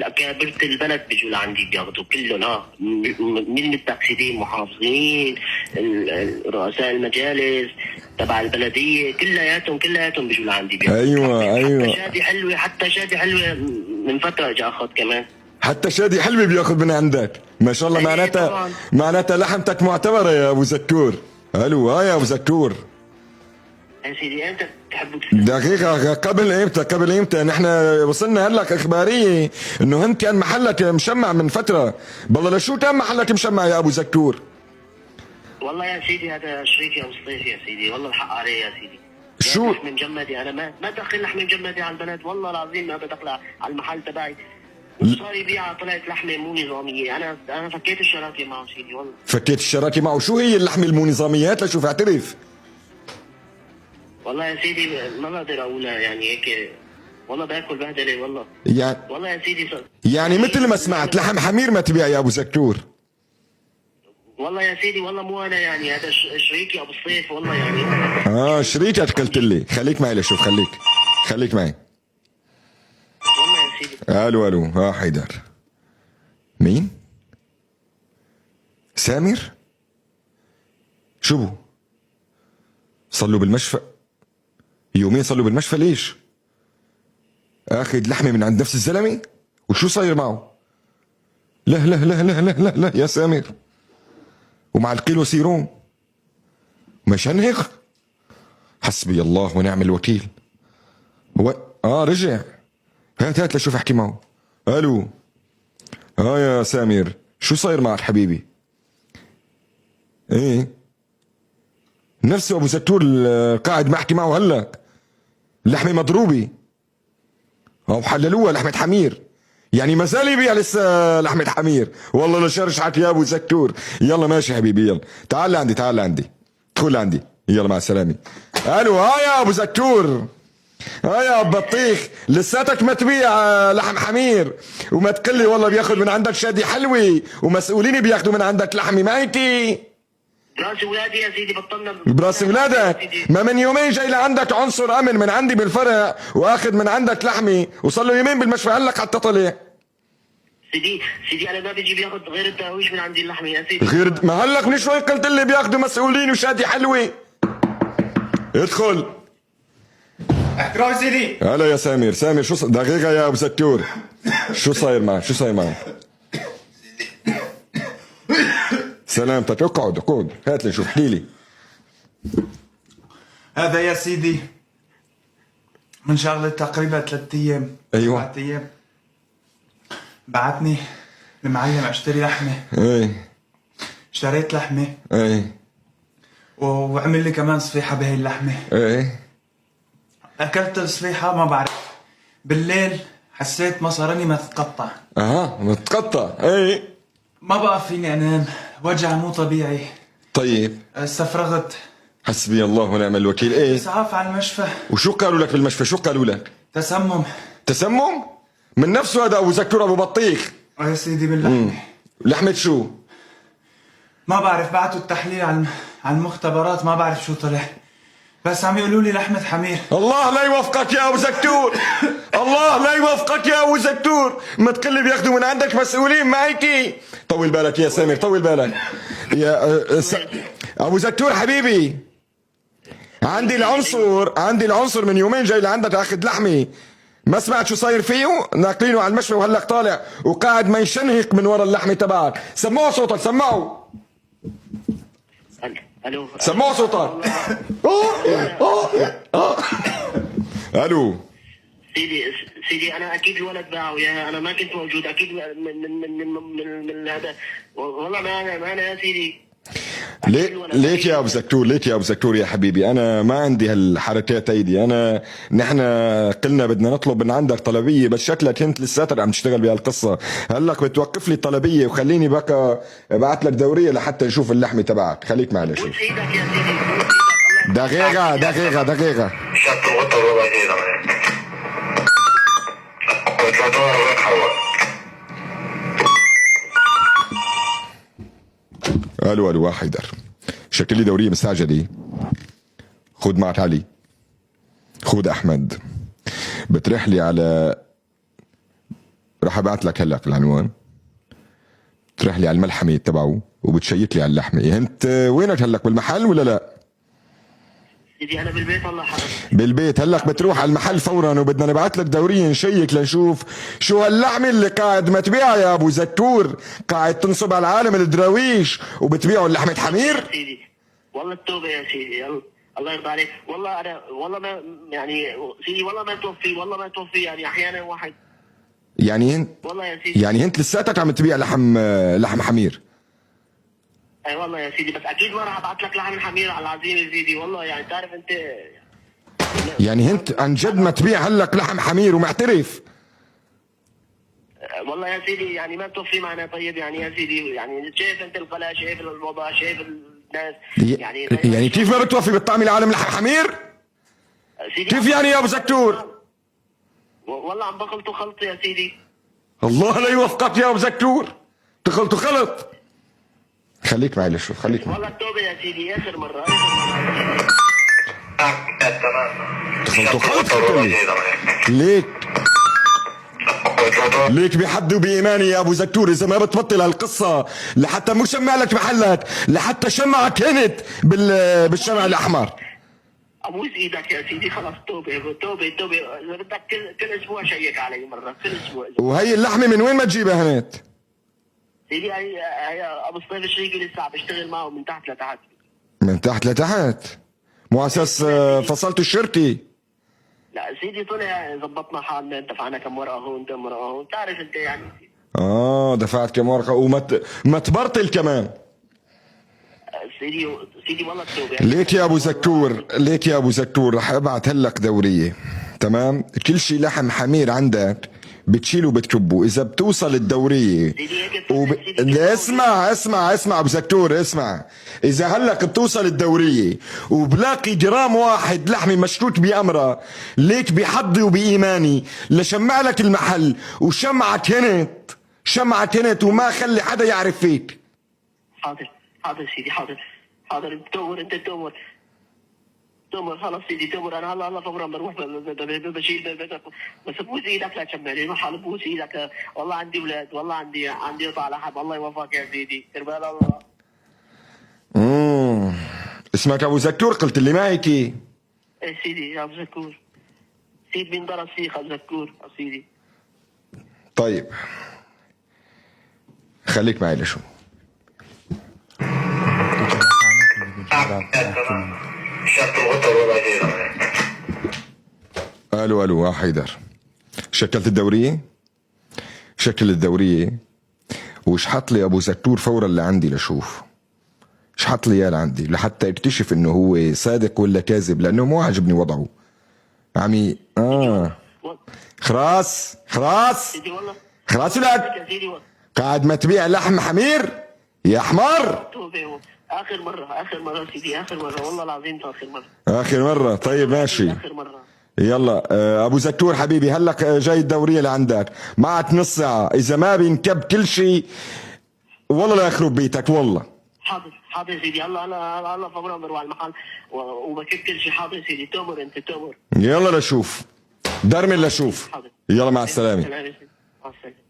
أكابرة البلد بيجوا لعندي بياخذوا كلهم، من المتقصدين، محافظين، رؤساء المجالس تبع البلديه، كلياتهم بيجوا لعندي بياخذوا. ايوه حتى شادي حلوه من فتره اجى اخذ كمان. حتى شادي حلوة بياخذ من عندك، ما شاء الله. معناتها لحمتك معتبرة يا ابو زكور. الو يا ابو زكور. يا سيدي انت بتحبك دقيقة، قبل امتى نحن وصلنا هلك اخبارية انه انت كان محلك مشمع من فترة. بالله لشو كان محلك مشمع يا ابو زكور؟ والله يا سيدي هذا شريكي ابو الصيف يا سيدي، والله الحق عليه يا سيدي. شو لحم مجمدي، انا ما دخل لحم مجمدي على البلد، والله العظيم ما بدخل على المحل تبعي. وصار يبيع، طلعت لحمه مو نظاميه. انا فكيت الشراكه معه سيدي، والله فكيت الشراكة معه. شو هي اللحمة المو نظاميات لشوف اعترف؟ والله يا سيدي ما بقدر اقولها يعني هيك، والله باكل بهدله والله. والله يا سيدي يعني مثل ما سمعت لحم حمير ما تبيع يا ابو زكور. والله يا سيدي والله مو انا يعني، هذا شريكي ابو الصيف والله يعني. شريكك قلت لي. خليك معي لشوف، خليك معي. والله يا سيدي. الو حيدر. مين؟ سامر؟ شو بو؟ صلوا بالمشفى يومين، صلوا بالمشفى ليش؟ اخذ لحمه من عند نفس الزلمه؟ وشو صاير معه؟ لا لا لا لا لا لا, لا يا سامر، ومع الكيلو سيروم مشنهق. حسبي الله ونعم الوكيل. هو رجع. هات لشوف احكي معه. الو يا سامر، شو صاير معك حبيبي؟ ايه نفسه ابو زكور قاعد بحكي معه هلا. اللحمه مضروبه او حللوها لحمه حمير، يعني ما زال يبيع لسه لحمه حمير. والله لشرشحك يا ابو زكور. يلا ماشي حبيبي، يلا تعال عندي ادخل عندي، يلا مع السلامه. الو يا ابو زكور. يا بطيخ، لساتك ما تبيع لحم حمير وما تقلي والله بياخذ من عندك شادي حلوي ومسؤولين بياخذوا من عندك لحمه مايتي. براس ولادي يا سيدي بطلنا براس ولادك. ما من يومين جاي لعندك عنصر امن من عندي بالفرع واخذ من عندك لحمه، وصار له يومين بالمشفى هلك حتى طلع. سيدي انا ما بيجي بياخذ غير التهويش من عندي اللحمه يا سيدي. غير ما هلك من شوي قلت لي بياخذوا مسؤولين وشادي حلوه. ادخل. احترام سيدي. هلا يا سامر شو دقيقة يا ابو زكور. شو صاير معك؟ سلامتك. اقعد هات لي شوف، احكي لي. هذا يا سيدي من شغلة تقريبا 3 ايام. ايوه 4 ايام بعتني المعلم اشتري لحمة. اشتريت لحمة. وعمل لي كمان صفيحة بهي اللحمة. اكلت الصفيحة ما بعرف، بالليل حسيت مصارني ما تتقطع. ما تتقطع. ما بقى فيني انام، وجع مو طبيعي. طيب استفرغت. حسبي الله ونعم الوكيل. اسعاف على المشفى. وشو قالوا لك بالمشفى؟ شو قالوا لك؟ تسمم من نفسه هذا ابو زكور ابو بطيخ. يا سيدي باللحمة. لحمة شو؟ ما بعرف، بعتوا التحليل على المختبرات، ما بعرف شو طلع، بس عم يقولوا لي لحمة حمير. الله لا يوفقك يا ابو زكور. الله لا يوفقك يا ابو زكور. ما تقلي بياخذوا من عندك مسؤولين معك. طول بالك يا سامر، طول بالك يا ابو زكور حبيبي. عندي العنصر من يومين جاي لعندك اخذ لحمه، ما سمعت شو صاير فيه؟ ناقلينه على المشفى وهلك طالع وقاعد ما يشنهق من ورا اللحمه تبعك. سمعوا صوتك، سمعوا. الو سمعوا صوتك. الو سيدي انا اكيد الولد باعه وياها، انا ما كنت موجود اكيد من هذا. والله ما انا يا سيدي. ليك يا ابو زكور يا حبيبي، انا ما عندي هالحركات هيدي. نحن قلنا بدنا نطلب من عندك طلبيه، بس شكلك انت لساتك عم تشتغل بهالقصه. هلك بتوقف لي الطلبيه وخليني بقى ابعث لك دوريه لحتى نشوف اللحمه تبعك. خليك معي شوف. دقيقه. الو حيدر، شكل لي دوريه مستعجله. خذ معك علي، خذ احمد، بترح لي على راح ابعت لك هلا العنوان، تروح لي على الملحمه تبعه وبتشيك لي على اللحمه. انت وينك هلك، بالمحل ولا لا؟ سيدي انا بالبيت والله حرام. بالبيت هلك بتروح على المحل فورا، وبدنا نبعت لك دوريه نشيك لنشوف شو هاللحمه اللي قاعد ما تبيعها يا ابو زتور، قاعد تنصب على العالم الدراويش وبتبيعوا لحمه حمير. سيدي والله التوبه يا سيدي، الله يرضى عليك. والله انا والله ما يعني سيدي والله ما توفي، والله ما توفي. يعني احيانا واحد يعني انت والله يا سيدي يعني انت لساتك عم تبيع لحم حمير؟ اي والله يا سيدي، بس اكيد ما راح ابعث لك لحم حمير على العظيم يا سيدي. والله يعني تعرف انت يعني انت عن جد ما تبيع هلك لحم حمير ومعترف؟ والله يا سيدي يعني ما توفي معنا. طيب يعني يا سيدي يعني شايف انت القلق، شايف الوضع، شايف الناس. يعني كيف ما بتوفي بتطعمي العالم لحم حمير؟ سيدي كيف يعني يا ابو زكتور؟ والله عم بخلطوا خلط يا سيدي. الله لا يوفقك يا ابو زكتور، تخلطوا خلط. خليك معي لشوف، خليك معي. والله التوبه يا سيدي اخر مره تخلطوا خلط قلت لي. ليك بحد وبإيماني يا أبو زكتور، إذا ما بتبطل هالقصة لحتى مو شمع لك محلك، لحتى شمعك هنت بالشمع الأحمر. ابوس ايدك يا سيدي، خلاص توبه توبه توبه. اذا بدك كل اسبوع شيك علي مره، كل اسبوع. وهي اللحمة من وين ما تجيبها هنت؟ سيدي هي ابو الصيف الشريقي لسه عم بشتغل معه من تحت لتحت. من تحت لتحت؟ مو أساس فصلت الشركة؟ لا سيدي طلع زبطنا حالنا، دفعنا كم ورقه هون كم ورقه هون، تعرف انت يعني. دفعت كم ورقة وما تبرطل كمان. سيدي والله التوبه. ليك يا ابو زكتور، ليك يا ابو زكتور، رح ابعت هلك دوريه، تمام؟ كل شيء لحم حمير عندك بتشيله وبتكبه. اذا بتوصل الدوريه اسمع ابو زكتور، اسمع. اذا هلك بتوصل الدوريه وبلاقي جرام واحد لحمه مشكوك بامرها، ليك بحظي وبايماني لشمع لك المحل وشمعك هنت وما خلي حدا يعرف فيك. حاضر سيدي، حاضر تؤمر انت تؤمر خلص سيدي تؤمر. انا هلا فورا بروح بشيل بس بوس ايدك لا تشمعني محل، بوس ايدك. والله عندي اولاد، والله عندي قطع لحم. الله يوفقك يا سيدي، كربال الله. اسمك ابو زكتور قلت اللي معك؟ ايه سيدي يا ابو زكور، سيد من درس سيخ ابو زكور سيدي. طيب خليك معي لشو. الو حيدر، شكلت الدورية؟ شكل الدورية وشحط لي ابو زكتور فورا اللي عندي لشوف. شحط لي اياه لعندي لحتى اكتشف انه هو صادق ولا كاذب، لانه مو عاجبني وضعه. عمي خلاص لك قاعد ما تبيع لحم حمير يا حمار. اخر مره سيدي، اخر مره والله العظيم، اخر مره. طيب ماشي، اخر مره. يلا ابو زكتور حبيبي، هلك جاي الدوريه لعندك معك نص ساعه، اذا ما بينكب كل شيء والله لا يخرب بيتك والله. حاضر سيدي، هلا فورا بروح على المحل وبكب كل شيء. حاضر سيدي، تؤمر انت تؤمر. يلا لشوف درمن لشوف. يلا مع السلامه. مع السلامه.